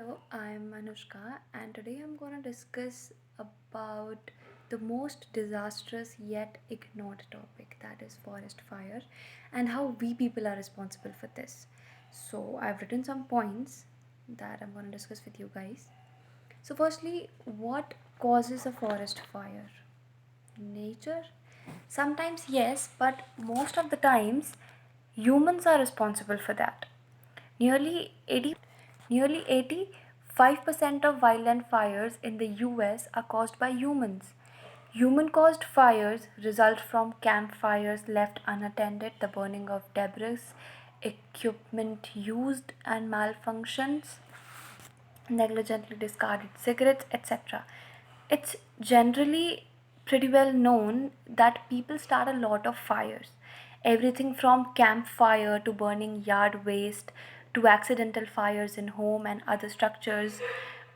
Hello, I'm Anushka, and today I'm going to discuss about the most disastrous yet ignored topic, that is forest fire, and how we people are responsible for this. So, I've written some points that I'm going to discuss with you guys. So, firstly, what causes a forest fire? Nature? Sometimes, yes, but most of the times, humans are responsible for that. Nearly 80 Nearly 85% of wildland fires in the US are caused by humans. Human caused fires result from campfires left unattended, the burning of debris, equipment used and malfunctions, negligently discarded cigarettes, etc. It's generally pretty well known that people start a lot of fires. Everything from campfire to burning yard waste to accidental fires in home and other structures.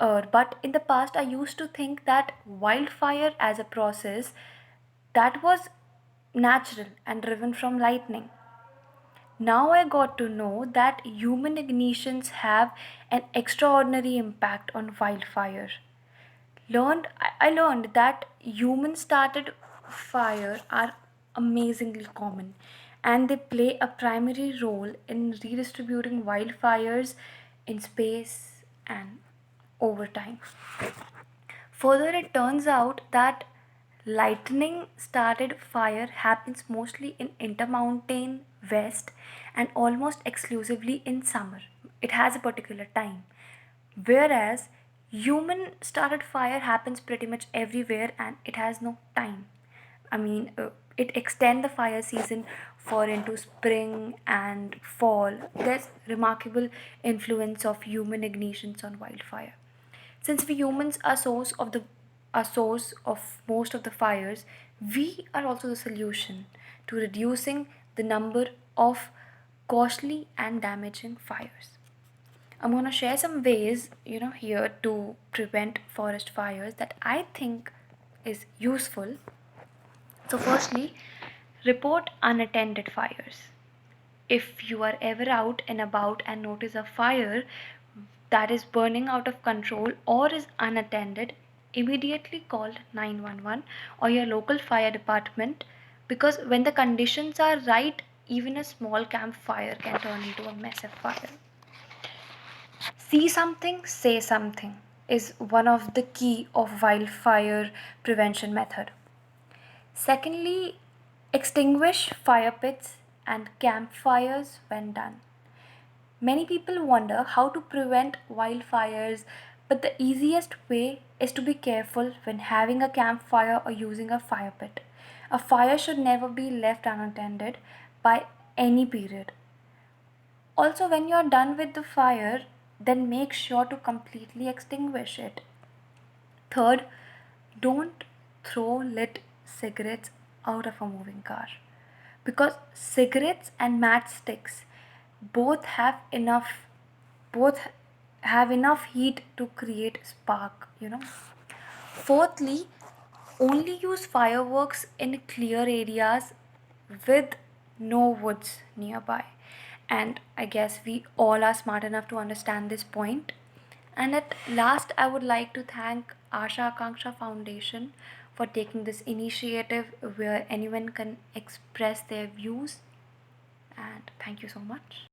But in the past, I used to think that wildfire as a process that was natural and driven from lightning. Now I got to know that human ignitions have an extraordinary impact on wildfire. I learned that human started fire are amazingly common and they play a primary role in redistributing wildfires in space and over time. Further, it turns out that lightning started fire happens mostly in intermountain west and almost exclusively in summer. It has a particular time. Whereas human started fire happens pretty much everywhere and it has no time. I mean, it extend the fire season for into spring and fall. There's remarkable influence of human ignitions on wildfire. Since we humans are source of most of the fires, we are also the solution to reducing the number of costly and damaging fires. I'm going to share some ways, here to prevent forest fires that I think is useful. So, firstly, report unattended fires. If you are ever out and about and notice a fire that is burning out of control or is unattended, immediately call 911 or your local fire department, because when the conditions are right, even a small campfire can turn into a massive fire. See something, say something is one of the key of wildfire prevention method. Secondly, extinguish fire pits and campfires when done. Many people wonder how to prevent wildfires, but the easiest way is to be careful when having a campfire or using a fire pit. A fire should never be left unattended by any period. Also, when you are done with the fire, then make sure to completely extinguish it. Third, don't throw lit cigarettes out of a moving car, because cigarettes and matchsticks both have enough both have enough heat to create spark. Fourthly, only use fireworks in clear areas with no woods nearby. And I guess we all are smart enough to understand this point. And at last, I would like to thank Asha Akanksha Foundation for taking this initiative where anyone can express their views. And thank you so much.